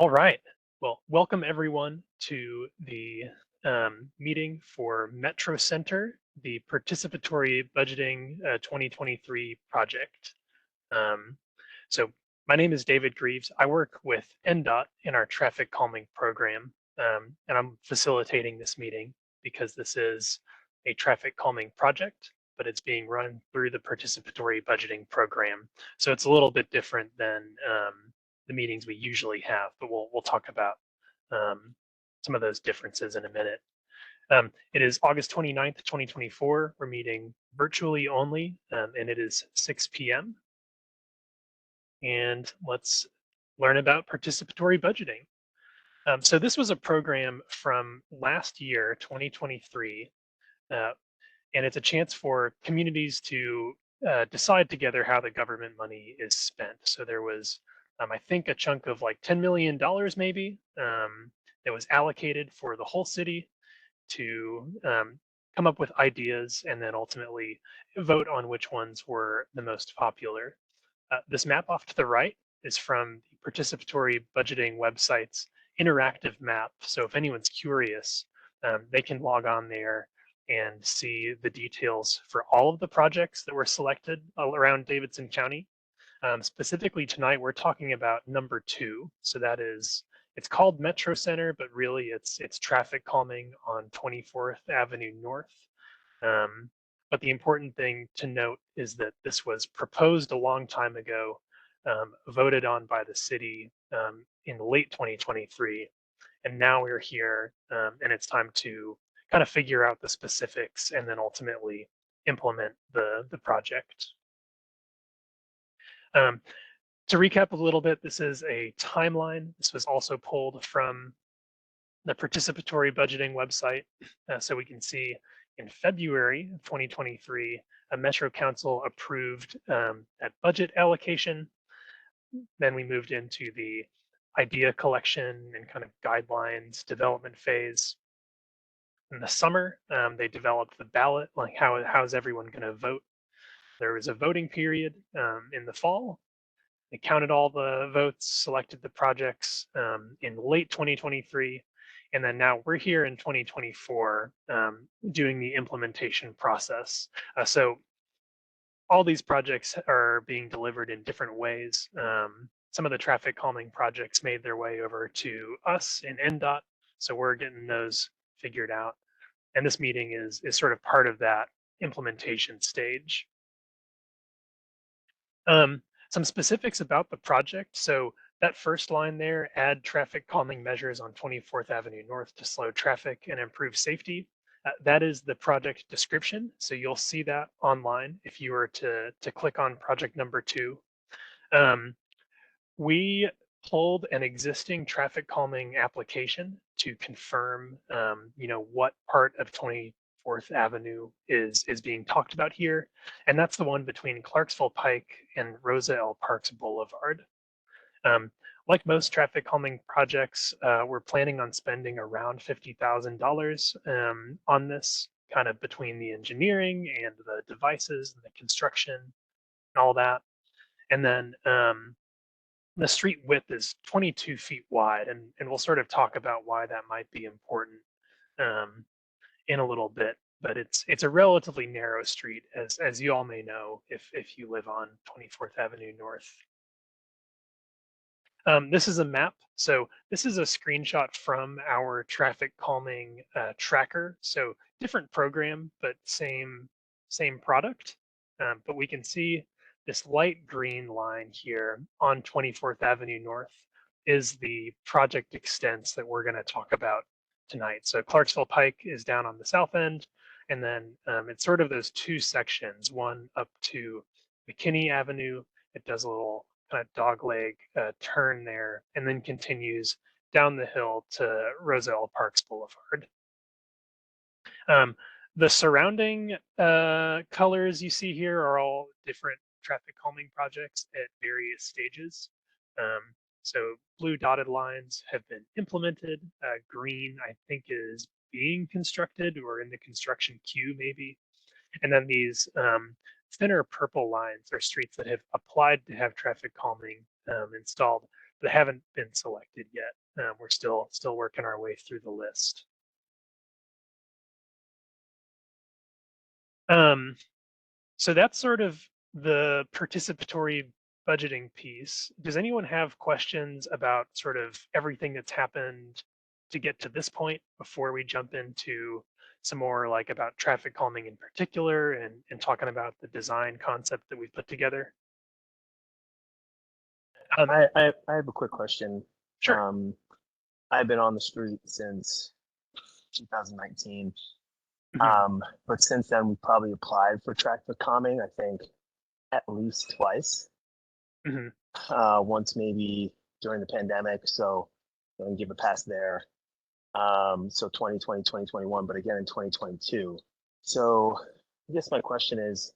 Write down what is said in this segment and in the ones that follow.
All right. Well, welcome everyone to the meeting for Metro Center, the Participatory Budgeting 2023 project. Um, so my name is David Greaves. I work with NDOT in our traffic calming program, and I'm facilitating this meeting because this is a traffic calming project, but it's being run through the participatory budgeting program. So it's a little bit different than the meetings we usually have, but we'll talk about um, some of those differences in a minute. It is August 29th, 2024. We're meeting virtually only, and it is 6 p.m. And let's learn about participatory budgeting. So this was a program from last year, 2023, uh, and it's a chance for communities to decide together how the government money is spent. So there was, I think, a chunk of like $10 million maybe that was allocated for the whole city to come up with ideas and then ultimately vote on which ones were the most popular. This map off to the right is from the participatory budgeting website's interactive map. So if anyone's curious, they can log on there and see the details for all of the projects that were selected around Davidson County. Specifically tonight, we're talking about number 2. So that is, it's called Metro Center, but really it's traffic calming on 24th Avenue North. But the important thing to note is that this was proposed a long time ago, voted on by the city in late 2023, and now we're here, and it's time to kind of figure out the specifics and then ultimately implement the project. Um, to recap a little bit, this is a timeline. This was also pulled from the participatory budgeting website. So we can see in February of 2023, a Metro Council approved that budget allocation. Then we moved into the idea collection and kind of guidelines development phase. In the summer, they developed the ballot, like how's everyone going to vote? There was a voting period in the fall. They counted all the votes, selected the projects in late 2023, and then now we're here in 2024 doing the implementation process. So all these projects are being delivered in different ways. Some of the traffic calming projects made their way over to us in NDOT, so we're getting those figured out. And this meeting is sort of part of that implementation stage. Some specifics about the project. So that first line there, add traffic calming measures on 24th Avenue North to slow traffic and improve safety. That is the project description. So you'll see that online if you were to click on project number 2. We pulled an existing traffic calming application to confirm, what part of 24th Avenue is being talked about here, and that's the one between Clarksville Pike and Rosa L. Parks Boulevard. Like most traffic calming projects, we're planning on spending around $50,000 on this, kind of between the engineering and the devices and the construction and all that. And then the street width is 22 feet wide, and we'll sort of talk about why that might be important in a little bit. But it's a relatively narrow street, as you all may know if you live on 24th Avenue North. This is a map. So this is a screenshot from our traffic calming tracker. So different program, but same product. But we can see this light green line here on 24th Avenue North is the project extents that we're going to talk about tonight. So Clarksville Pike is down on the south end, and then it's sort of those 2 sections, one up to McKinney Avenue. It does a little kind of dogleg turn there, and then continues down the hill to Rosa L. Parks Boulevard. The surrounding colors you see here are all different traffic calming projects at various stages. So blue dotted lines have been implemented. Green, I think, is being constructed or in the construction queue maybe. And then these thinner purple lines are streets that have applied to have traffic calming installed. that haven't been selected yet. We're still working our way through the list. So that's sort of the participatory budgeting piece. Does anyone have questions about sort of everything that's happened to get to this point before we jump into some more like about traffic calming in particular and talking about the design concept that we've put together? I have a quick question. Sure. I've been on the street since 2019. Mhm. But since then, we probably applied for traffic calming, I think, at least twice. Mhm. Once maybe during the pandemic, so I'm gonna give a pass there. So 2020, 2021, but again in 2022. So I guess my question is,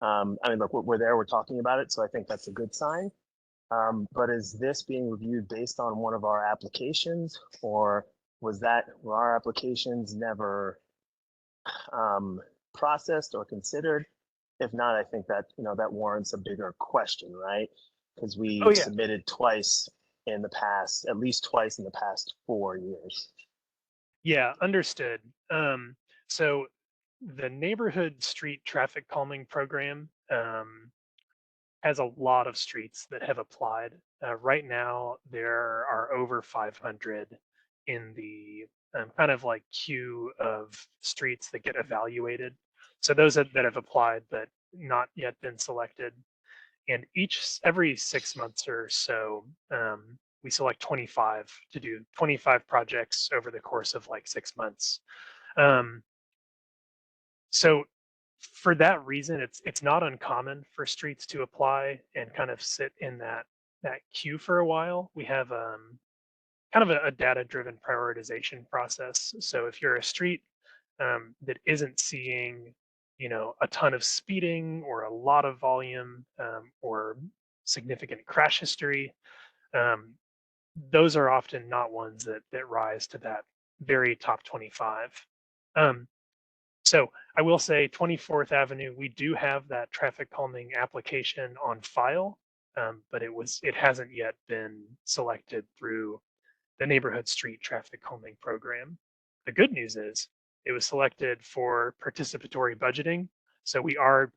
I mean, look, we're there, we're talking about it, so I think that's a good sign. But is this being reviewed based on one of our applications, or were our applications never processed or considered? If not, I think that that warrants a bigger question, right? Because Oh we've yeah. submitted twice in the past, at least twice in the past 4 years. Yeah, understood. So the neighborhood street traffic calming program has a lot of streets that have applied. Right now, there are over 500 in the kind of like queue of streets that get evaluated. So those that have applied but not yet been selected. And every 6 months or so, we select 25 to do 25 projects over the course of like 6 months. Um, so for that reason, it's not uncommon for streets to apply and kind of sit in that queue for a while. We have kind of a data-driven prioritization process. So if you're a street that isn't seeing, a ton of speeding or a lot of volume or significant crash history, um, those are often not ones that rise to that very top 25. Um, so I will say 24th Avenue, we do have that traffic calming application on file, but it hasn't yet been selected through the neighborhood street traffic calming program. The good news is it was selected for participatory budgeting, so we are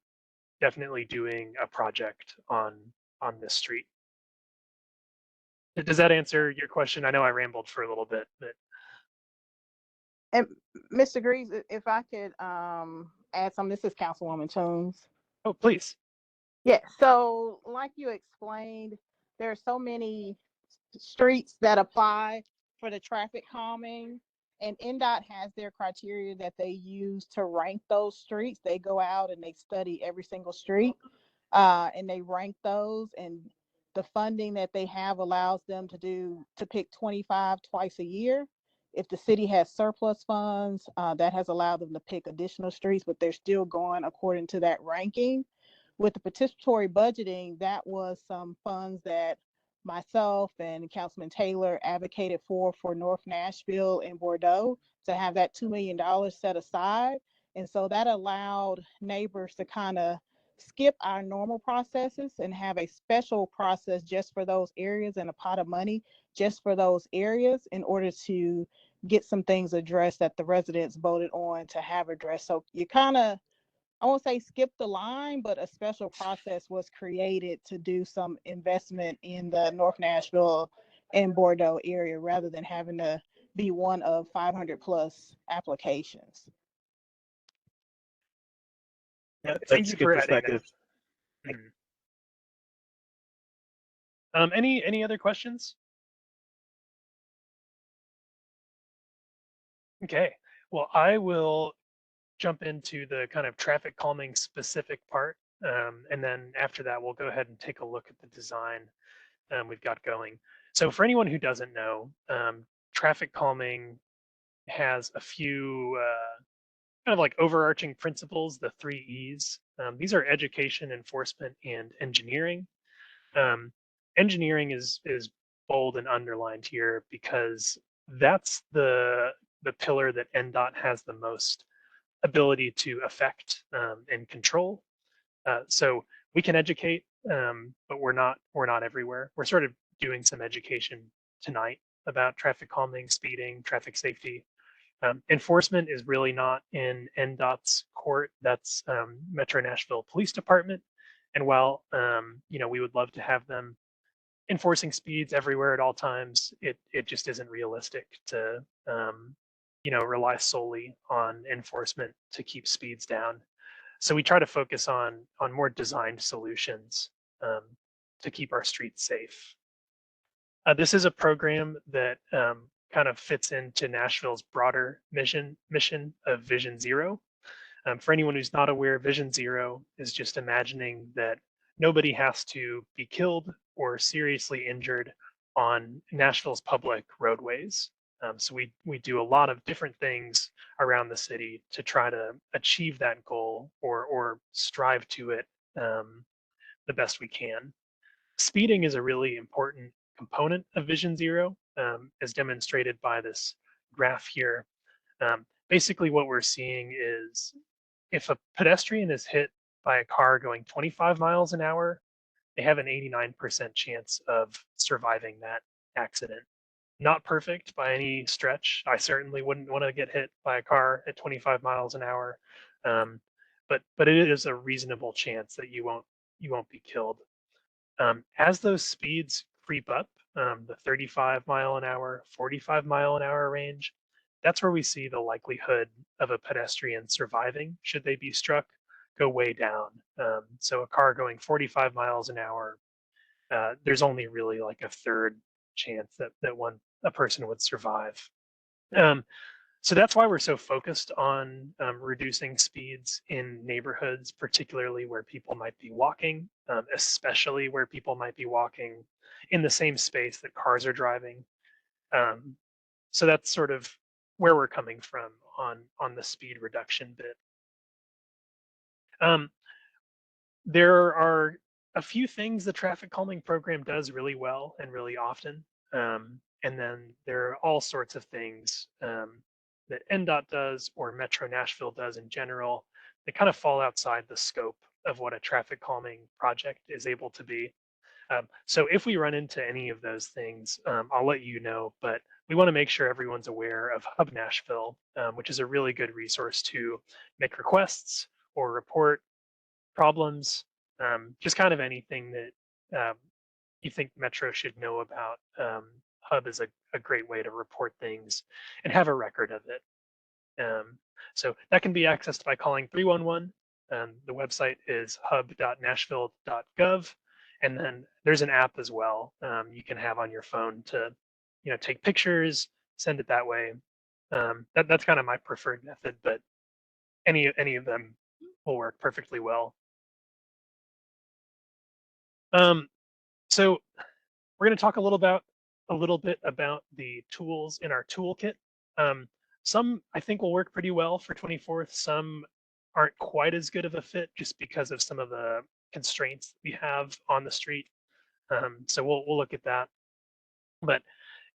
definitely doing a project on this street. Does that answer your question? I know I rambled for a little bit, but And Mr. Greaves, if I could add something, this is Councilwoman Toombs. oh, please. Yeah, so like you explained, there are so many streets that apply for the traffic calming, and NDOT has their criteria that they use to rank those streets. They go out and they study every single street, and they rank those, and the funding that they have allows them to pick 25 twice a year. If the city has surplus funds, that has allowed them to pick additional streets, but they're still going according to that ranking. With the participatory budgeting, that was some funds that myself and Councilman Taylor advocated for North Nashville and Bordeaux to have that $2 million set aside. And so that allowed neighbors to kind of skip our normal processes and have a special process just for those areas and a pot of money just for those areas in order to get some things addressed that the residents voted on to have addressed. So you kind of, I won't say skip the line, but a special process was created to do some investment in the North Nashville and Bordeaux area rather than having to be one of 500 plus applications. Yeah, thank That's you a good for adding perspective. that. Mhm. Any other questions? Okay. Well, I will jump into the kind of traffic calming specific part. And then after that, we'll go ahead and take a look at the design we've got going. So for anyone who doesn't know, traffic calming has a few kind of like overarching principles, the 3 E's. These are education, enforcement, and engineering. Um, Engineering is bold and underlined here because that's the pillar that NDOT has the most ability to affect and control. So we can educate, but we're not everywhere. We're sort of doing some education tonight about traffic calming, speeding, traffic safety. Enforcement is really not in NDOT's court. That's Metro Nashville Police Department. And while we would love to have them enforcing speeds everywhere at all times, it just isn't realistic to rely solely on enforcement to keep speeds down. So we try to focus on more designed solutions um, to keep our streets safe. This is a program that kind of fits into Nashville's broader mission of Vision Zero. For anyone who's not aware, Vision Zero is just imagining that nobody has to be killed or seriously injured on Nashville's public roadways. So we do a lot of different things around the city to try to achieve that goal or strive to it the best we can. Speeding is a really important component of Vision Zero, as demonstrated by this graph here. Basically, what we're seeing is if a pedestrian is hit by a car going 25 miles an hour, they have an 89% chance of surviving that accident. Not perfect by any stretch. I certainly wouldn't want to get hit by a car at 25 miles an hour, but it is a reasonable chance that you won't be killed. As those speeds creep up, the 35 mile an hour, 45 mile an hour range, that's where we see the likelihood of a pedestrian surviving, should they be struck, go way down. So a car going 45 miles an hour, there's only really like a third chance that a person would survive. So that's why we're so focused on reducing speeds in neighborhoods, particularly where people might be walking, especially where people might be walking in the same space that cars are driving. So that's sort of where we're coming from on the speed reduction bit. There are a few things the traffic calming program does really well and really often. And then there are all sorts of things that NDOT does or Metro Nashville does in general that kind of fall outside the scope of what a traffic calming project is able to be. So if we run into any of those things, I'll let you know, but we want to make sure everyone's aware of Hub Nashville, which is a really good resource to make requests or report problems, just kind of anything that you think Metro should know about. Hub is a great way to report things and have a record of it. So that can be accessed by calling 311. The website is hub.nashville.gov. And then there's an app as well you can have on your phone to take pictures, send it that way. That's kind of my preferred method, but any of them will work perfectly well. So we're going to talk a little bit about the tools in our toolkit. Some I think will work pretty well for 24th. Some aren't quite as good of a fit just because of some of the constraints we have on the street. So we'll look at that. But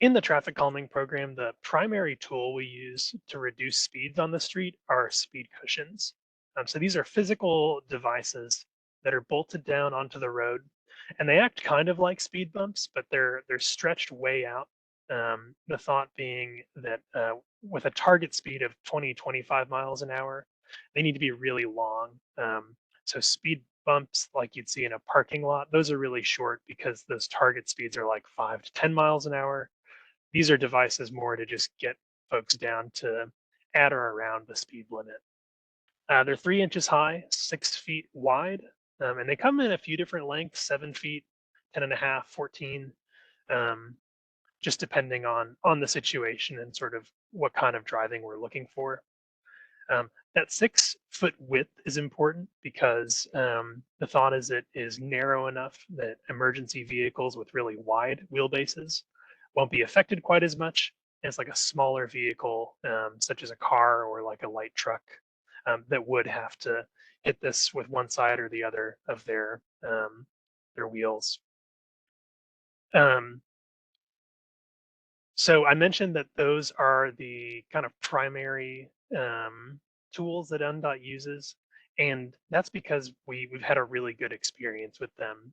in the traffic calming program, the primary tool we use to reduce speeds on the street are speed cushions. So these are physical devices that are bolted down onto the road, and they act kind of like speed bumps, but they're stretched way out. The thought being that with a target speed of 20-25 miles an hour, they need to be really long. So speed bumps like you'd see in a parking lot, those are really short because those target speeds are like 5 to 10 miles an hour. These are devices more to just get folks down to at or around the speed limit. They're 3 inches high, 6 feet wide, and they come in a few different lengths, 7 feet, 10.5, 14, just depending on the situation and sort of what kind of driving we're looking for. That 6-foot width is important because the thought is it is narrow enough that emergency vehicles with really wide wheelbases won't be affected quite as much as like a smaller vehicle, such as a car or like a light truck, that would have to hit this with one side or the other of their wheels. So I mentioned that those are the kind of primary tools that NDOT uses. And that's because we've had a really good experience with them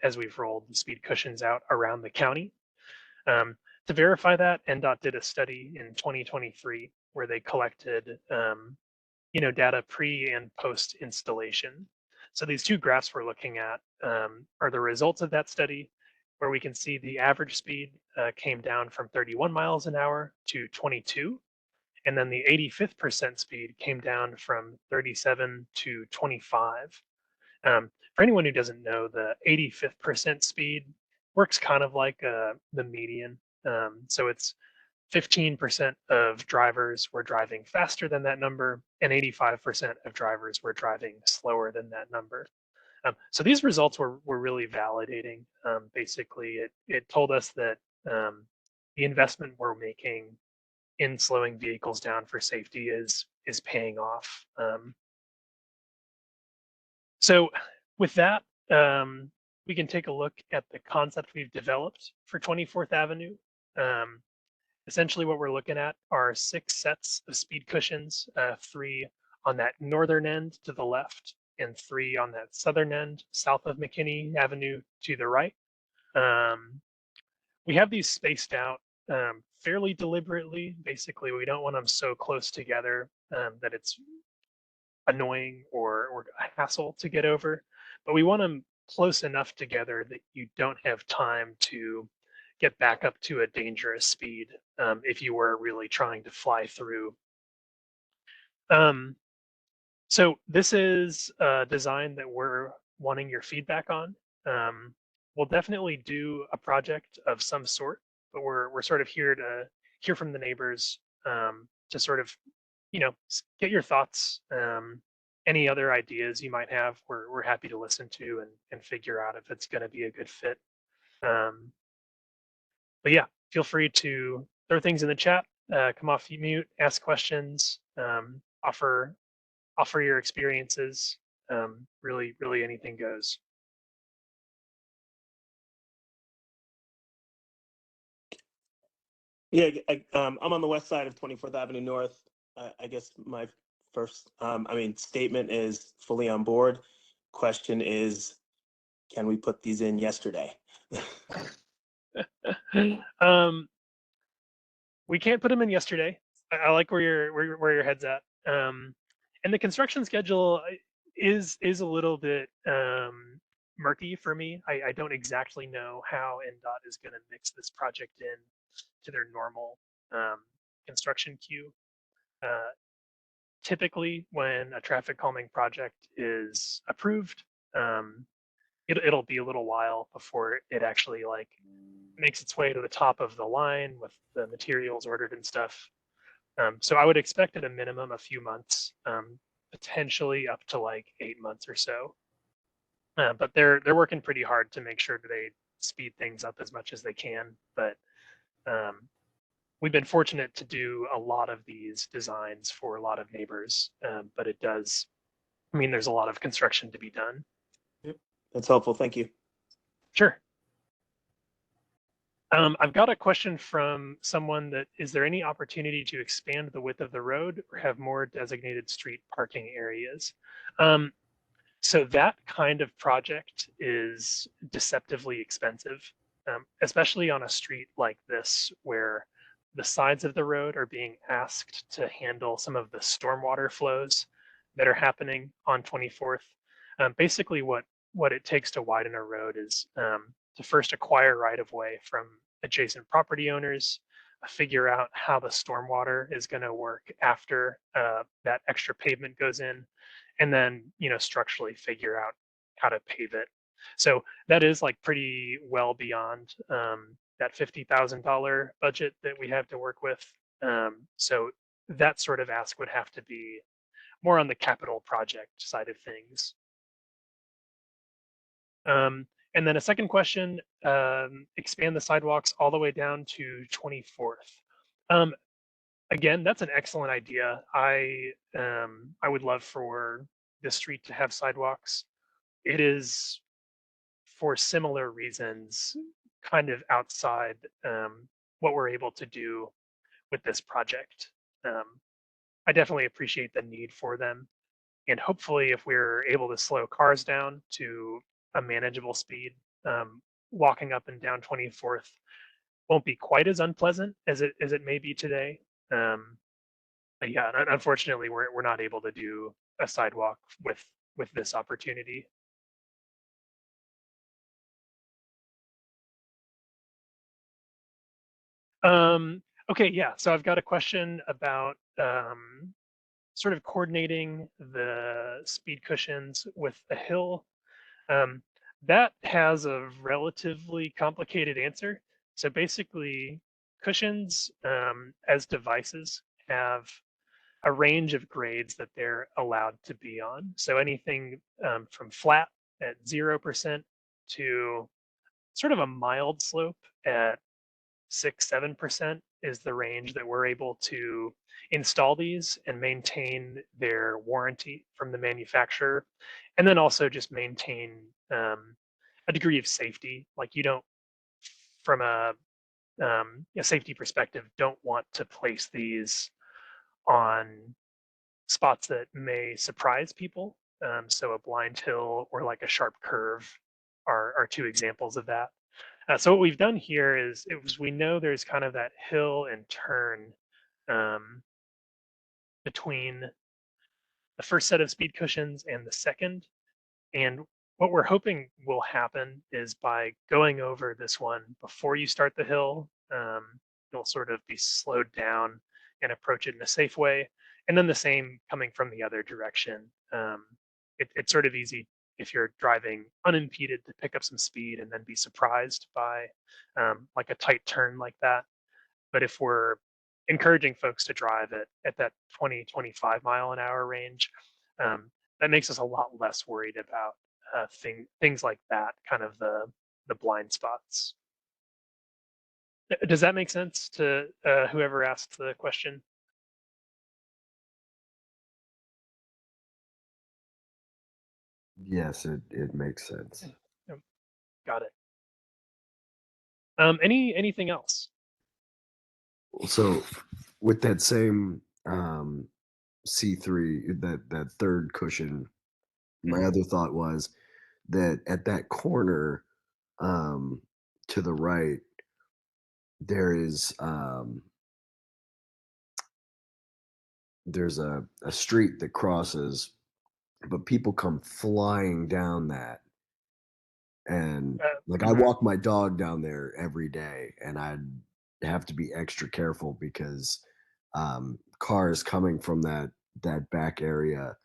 as we've rolled the speed cushions out around the county. To verify that, NDOT did a study in 2023 where they collected data pre and post installation. So these two graphs we're looking at are the results of that study, where we can see the average speed came down from 31 miles an hour to 22, and then the 85th percent speed came down from 37 to 25. For anyone who doesn't know, the 85th percent speed works kind of like the median. So it's 15% of drivers were driving faster than that number, and 85% of drivers were driving slower than that number. So these results were really validating. Basically, it told us that the investment we're making in slowing vehicles down for safety is paying off. So with that, we can take a look at the concept we've developed for 24th Avenue. Essentially, what we're looking at are 6 sets of speed cushions, 3 on that northern end to the left, and 3 on that southern end, south of McKinney Avenue to the right. We have these spaced out fairly deliberately. Basically, we don't want them so close together that it's annoying or a hassle to get over, but we want them close enough together that you don't have time to get back up to a dangerous speed if you were really trying to fly through. So this is a design that we're wanting your feedback on. We'll definitely do a project of some sort, but we're sort of here to hear from the neighbors to sort of, get your thoughts. Any other ideas you might have, we're happy to listen to and figure out if it's going to be a good fit. But yeah, feel free to throw things in the chat, come off mute, ask questions, offer your experiences. Really anything goes. Yeah, I'm on the west side of 24th Avenue North. I guess my first, statement is fully on board. Question is, can we put these in yesterday? We can't put them in yesterday. I like where your head's at. And the construction schedule is a little bit murky for me. I don't exactly know how NDOT is going to mix this project in to their normal construction queue. Typically, when a traffic calming project is approved, it'll be a little while before it actually makes its way to the top of the line with the materials ordered and stuff. So I would expect at a minimum a few months, potentially up to 8 months or so. But they're working pretty hard to make sure that they speed things up as much as they can. But we've been fortunate to do a lot of these designs for a lot of neighbors, but there's a lot of construction to be done. Yep. That's helpful. Thank you. Sure. I've got a question from someone that, is there any opportunity to expand the width of the road or have more designated street parking areas? So that kind of project is deceptively expensive, especially on a street like this where the sides of the road are being asked to handle some of the stormwater flows that are happening on 24th. Basically, what it takes to widen a road is to first acquire right of way from adjacent property owners, figure out how the stormwater is going to work after that extra pavement goes in, and then structurally figure out how to pave it. So that is pretty well beyond that $50,000 budget that we have to work with. So that sort of ask would have to be more on the capital project side of things. And then a second question, expand the sidewalks all the way down to 24th. Again, that's an excellent idea. I would love for the street to have sidewalks. It is, for similar reasons, kind of outside what we're able to do with this project. I definitely appreciate the need for them, And hopefully, if we're able to slow cars down to a manageable speed, walking up and down 24th won't be quite as unpleasant as it may be today. But yeah, unfortunately, we're not able to do a sidewalk with this opportunity. Okay, yeah. So I've got a question about sort of coordinating the speed cushions with the hill. Um, that has a relatively complicated answer. So basically, cushions as devices have a range of grades that they're allowed to be on. So anything from flat at 0% to sort of a mild slope at 6-7% is the range that we're able to install these and maintain their warranty from the manufacturer, and then also just maintain a degree of safety. Like you don't, from a safety perspective, don't want to place these on spots that may surprise people. So a blind hill or like a sharp curve are two examples of that. So what we've done here is we know there's kind of that hill and turn um, between the first set of speed cushions and the second. And what we're hoping will happen is by going over this one before you start the hill, you'll sort of be slowed down and approach it in a safe way. And then the same coming from the other direction. It's sort of easy if you're driving unimpeded to pick up some speed and then be surprised by like a tight turn like that. But if we're encouraging folks to drive at that 20-25 mile an hour range, that makes us a lot less worried about things like that, kind of the blind spots. Does that make sense to whoever asked the question? Yes, it makes sense. Yep, got it. Anything else? So with that same C3, that third cushion, my Mhm. other thought was that at that corner um to the right, there is there's a street that crosses, but people come flying down that. And like I Mhm. walk my dog down there every day, and I'd have to be extra careful because cars coming from that back area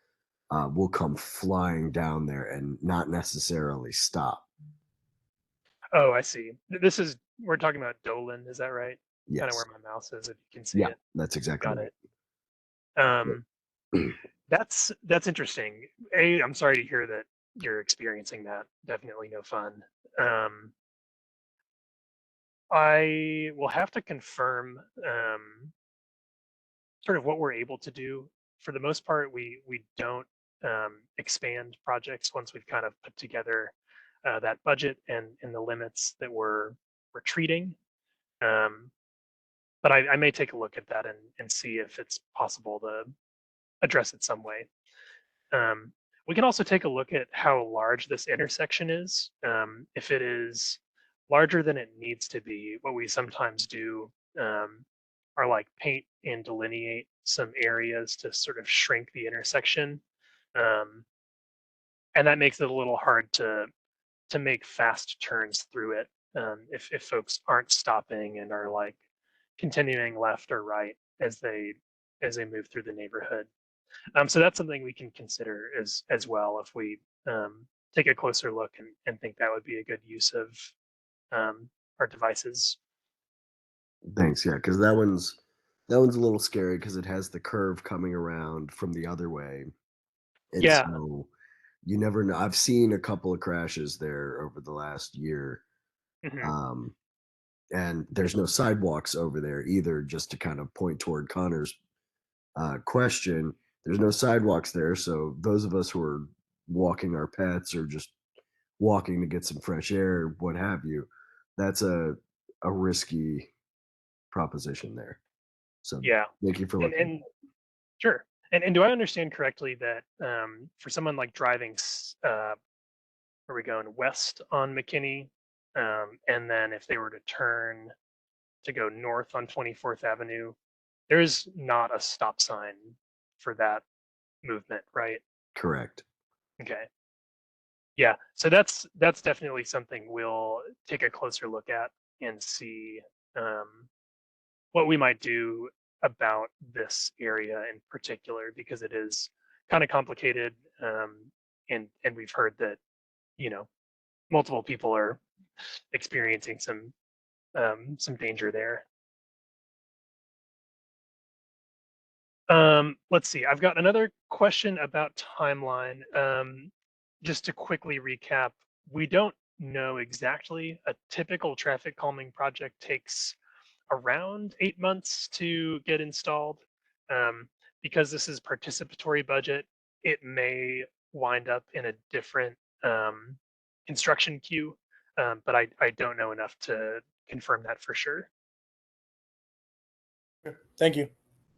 will come flying down there and not necessarily stop. Oh, I see. We're talking about Dolan, is that right? Kind of Yes. where my mouse is, if you can see Yeah, it. that's exactly Got right. it. That's interesting. I'm sorry to hear that you're experiencing that. Definitely no fun. Um, I will have to confirm sort of what we're able to do. For the most part, we don't expand projects once we've kind of put together that budget and the limits that we're treating. Um, but I may take a look at that and see if it's possible to address it some way. Um, we can also take a look at how large this intersection is. If it is larger than it needs to be, what we sometimes do are like paint and delineate some areas to sort of shrink the intersection. Um, and that makes it a little hard to make fast turns through it if folks aren't stopping and are like continuing left or right as they move through the neighborhood. So that's something we can consider as well if we take a closer look and think that would be a good use of our devices. Thanks. Yeah, because that one's a little scary because it has the curve coming around from the other way, and Yeah. so you never know. I've seen a couple of crashes there over the last year. Hmm. Um, and there's no sidewalks over there either. Just to kind of point toward Connor's question, there's no sidewalks there, so those of us who are walking our pets or just walking to get some fresh air, what have you, that's a risky proposition there. So Yeah. thank you for And looking. and sure. And do I understand correctly that for someone like driving, are we going west on McKinney, and then if they were to turn to go north on 24th Avenue, there's not a stop sign for that movement, right? Correct. Okay. Yeah. So that's definitely something we'll take a closer look at and see what we might do about this area in particular, because it is kind of complicated, and we've heard that you know multiple people are experiencing some danger there. Let's see. I've got another question about timeline. Just to quickly recap, we don't know exactly. A typical traffic calming project takes around 8 months to get installed. Um, because this is participatory budget, it may wind up in a different construction queue, but I don't know enough to confirm that for sure. Thank you.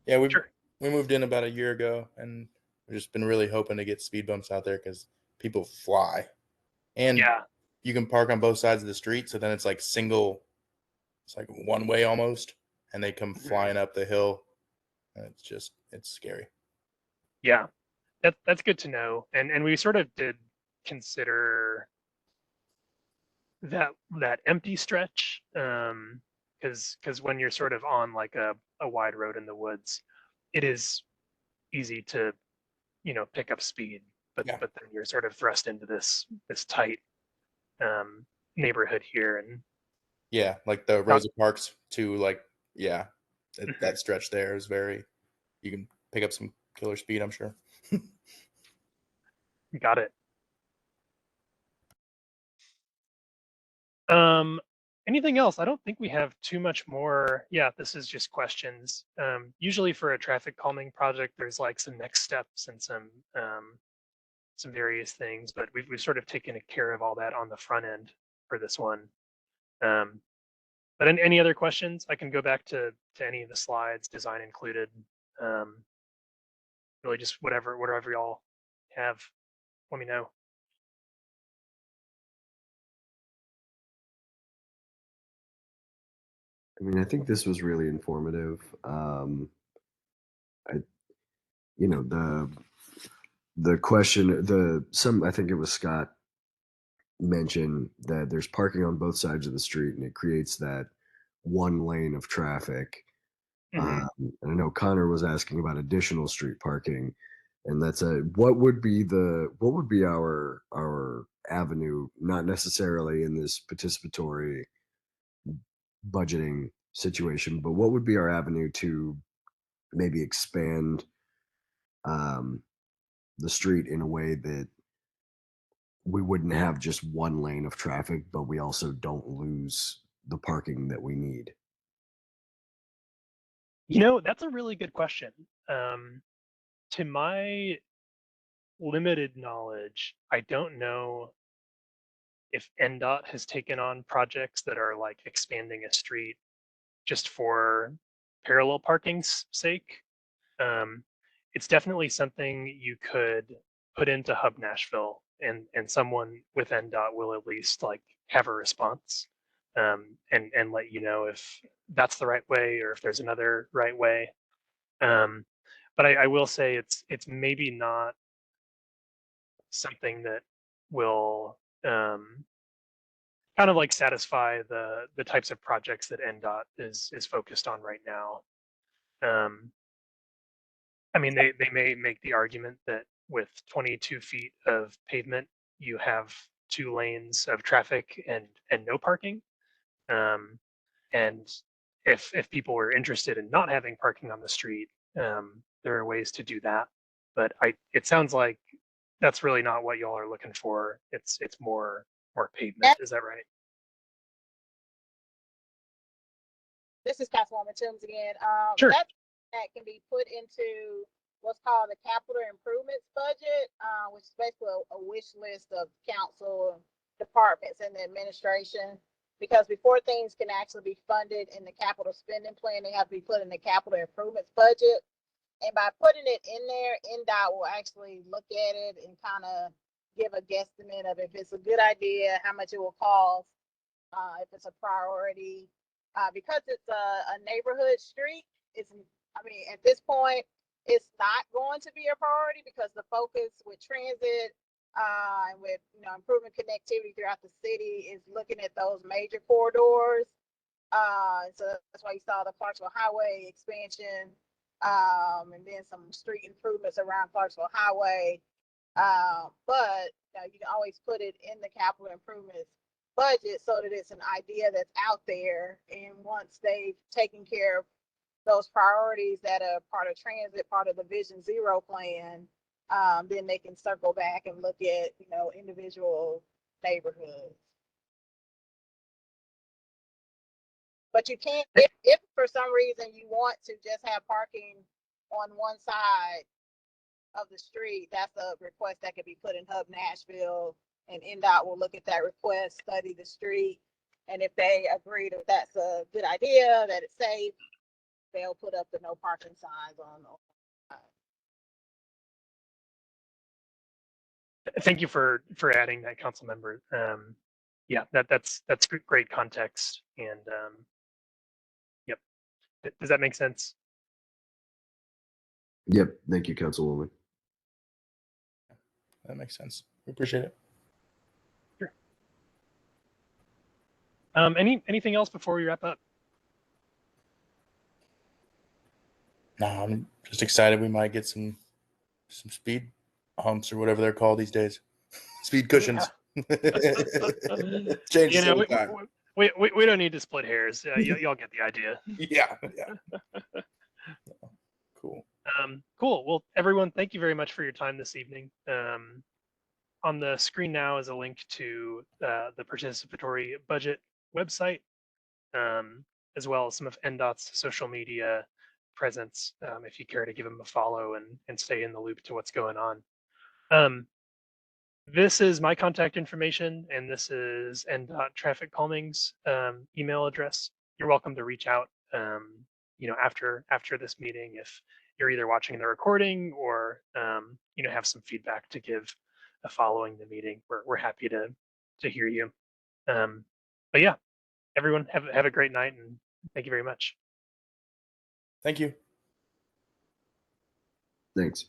Yeah, Sure. we moved in about a year ago, and we've just been really hoping to get speed bumps out there because people fly, and Yeah. you can park on both sides of the street. So then it's like it's like one way almost, and they come Mhm. flying up the hill, and it's scary. Yeah. That's good to know. And we sort of did consider that empty stretch, because when you're sort of on like a wide road in the woods, it is easy to pick up speed, but Yeah. then you're sort of thrust into this tight neighborhood here, and Yeah, like the Rosa Parks to yeah, Mhm. that stretch there is you can pick up some killer speed, I'm sure. Got it. Um, Anything else? I don't think we have too much more. Yeah, this is just questions. Usually for a traffic calming project, there's like some next steps and some various things, but we've sort of taken care of all that on the front end for this one. Um, but any other questions? I can go back to any of the slides, design included. Um, Really just whatever y'all have, let me know. I mean, I think this was really informative. I, you know, the question, I think it was Scott mentioned that there's parking on both sides of the street, and it creates that one lane of traffic. Mhm. And I know Connor was asking about additional street parking, and that's what would be our avenue, not necessarily in this participatory budgeting situation, but what would be our avenue to maybe expand um, the street in a way that we wouldn't have just one lane of traffic, but we also don't lose the parking that we need. That's a really good question. To my limited knowledge, I don't know if NDOT has taken on projects that are like expanding a street just for parallel parking's sake. Um, it's definitely something you could put into Hub Nashville, and someone with NDOT will at least like have a response, and let you know if that's the right way or if there's another right way. Um, but I will say it's maybe not something that will kind of like satisfy the types of projects that NDOT is focused on right now. Um, I mean, they may make the argument that with 22 feet of pavement, you have 2 lanes of traffic and no parking. Um, and if people were interested in not having parking on the street, there are ways to do that. But it sounds like that's really not what y'all are looking for. It's more pavement. Is that right? This is Councilwoman Toombs again. Sure. That can be put into what's called the capital improvements budget, which is basically a wish list of council departments and the administration. Because before things can actually be funded in the capital spending plan, they have to be put in the capital improvements budget. And by putting it in there, NDOT will actually look at it and kind of give a guesstimate of if it's a good idea, how much it will cost, if it's a priority. Because it's a neighborhood street, at this point, it's not going to be a priority because the focus with transit and with improving connectivity throughout the city is looking at those major corridors. So that's why you saw the Clarksville Highway expansion, and then some street improvements around Clarksville Highway. But you can always put it in the capital improvements budget so that it's an idea that's out there. And once they've taken care of those priorities that are part of transit, part of the Vision Zero plan, then they can circle back and look at individual neighborhoods. But you can't, if for some reason you want to just have parking on one side of the street, that's a request that could be put in Hub Nashville, and NDOT will look at that request, study the street, and if they agree that that's a good idea, that it's safe, they'll put up the no parking signs on the side. Thank you for adding that, council member. Yeah, that's great context. And yep, does that make sense? Yep. Thank you, Councilwoman. That makes sense. We appreciate it. Sure. Anything else before we wrap up? No, I'm just excited. We might get some speed humps or whatever they're called these days. Speed cushions. Change You know, the time. we don't need to split hairs. Y'all get the idea. Yeah. Cool. Cool. Well, everyone, thank you very much for your time this evening. On the screen now is a link to the participatory budget website, as well as some of NDOT's social media presence, if you care to give them a follow and stay in the loop to what's going on. This is my contact information, and this is NDOT Traffic Calming's email address. You're welcome to reach out, after this meeting if you're either watching the recording or have some feedback to give following the meeting. We're happy to hear you. But yeah, everyone have a great night, and thank you very much. Thank you. Thanks.